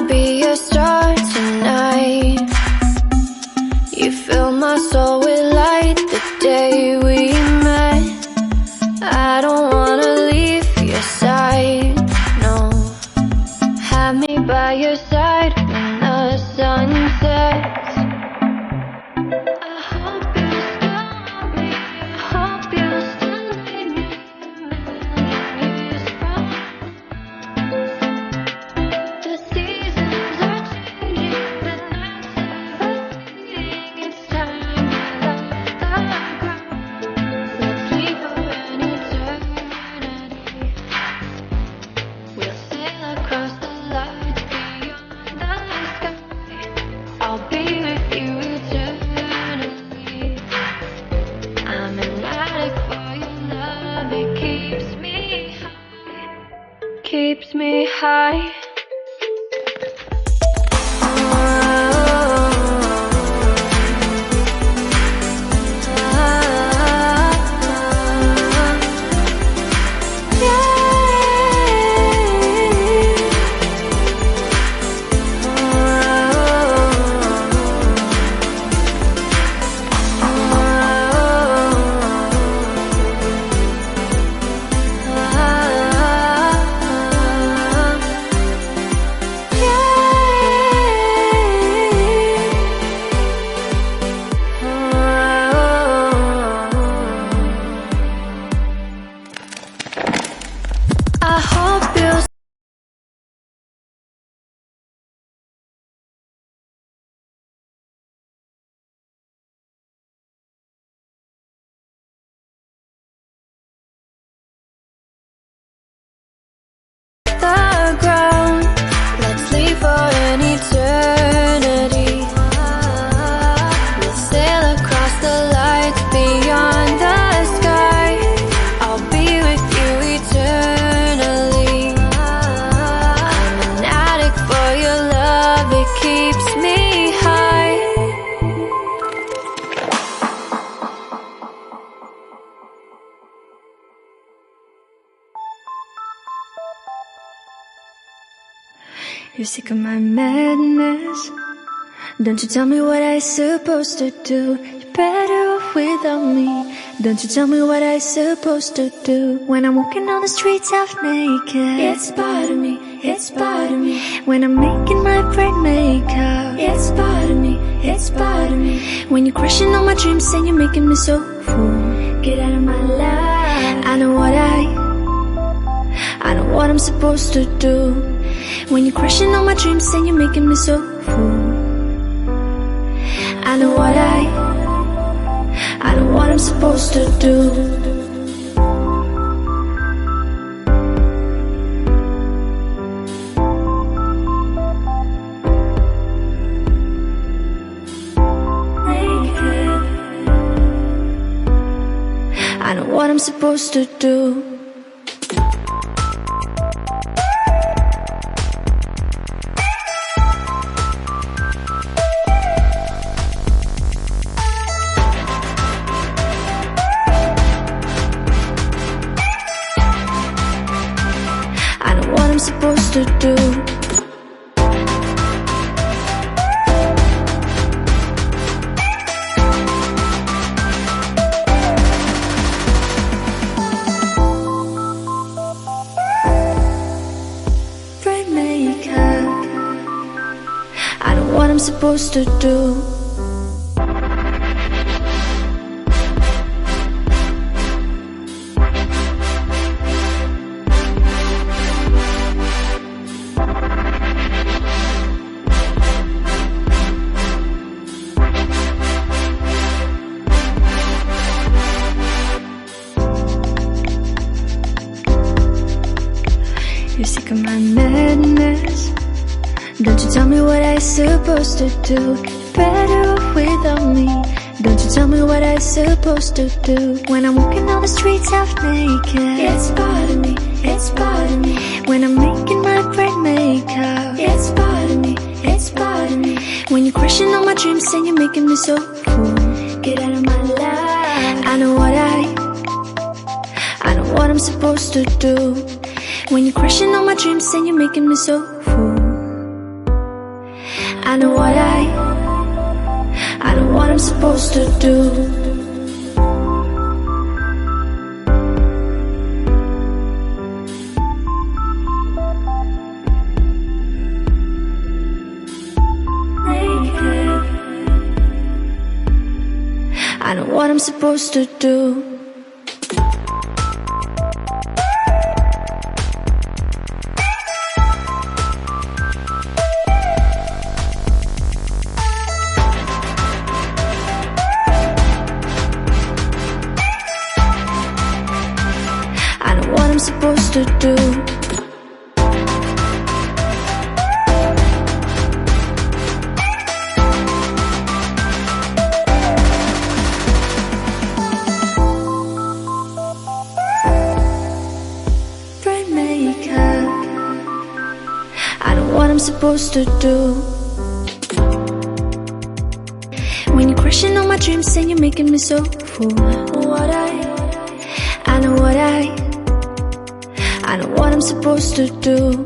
Be a star tonight. You fill my soul with light the day we met. I don't wanna leave your side, no. Have me by your side when the sun sets. I hope you still want me. I hope you still need me. Keeps me high. I hope you the ground. Let's leave for an eternity. We'll sail across the lights beyond the sky. I'll be with you eternally. I'm an addict for your love, it keeps me high. You're sick of my madness. Don't you tell me what I'm supposed to do. You're better off without me. Don't you tell me what I'm supposed to do. When I'm walking on the streets half naked, it's part of me, it's part of me. When I'm making my brain make up, it's part of me, it's part of me. When you're crushing on my dreams and you're making me so full, get out of my life. I know what I'm supposed to do. When you're crushing on my dreams and you're making me so full, I know what I'm supposed to do. I know what I'm supposed to do. I know what I'm supposed to do. supposed to do. You're sick of my madness. Don't you tell me what I supposed to do. You're better off without me. Don't you tell me what I supposed to do. When I'm walking on the streets half naked, it's part of me, it's part of me. When I'm making my brain makeup, it's part of me, it's part of me. When you're crushing on my dreams and you're making me so full, get out of my life. I know what I'm supposed to do. When you're crushing on my dreams and you're making me so full, I know what I'm supposed to do. I know what I'm supposed to do. I'm supposed to do. Brain makeup. I know what I'm supposed to do. When you're crushing on my dreams and you're making me so full, I know what I'm supposed to do.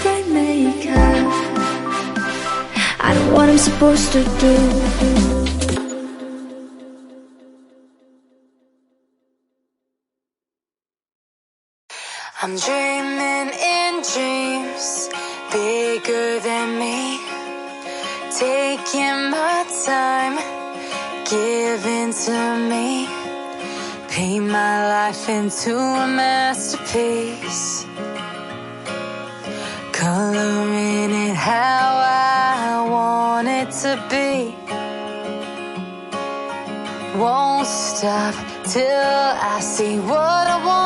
Brain makeup. I know what I'm supposed to do. I'm dreaming in dreams bigger than me, taking my time, giving to me, paint my life into a masterpiece, coloring it how I want it to be. Won't stop till I see what I want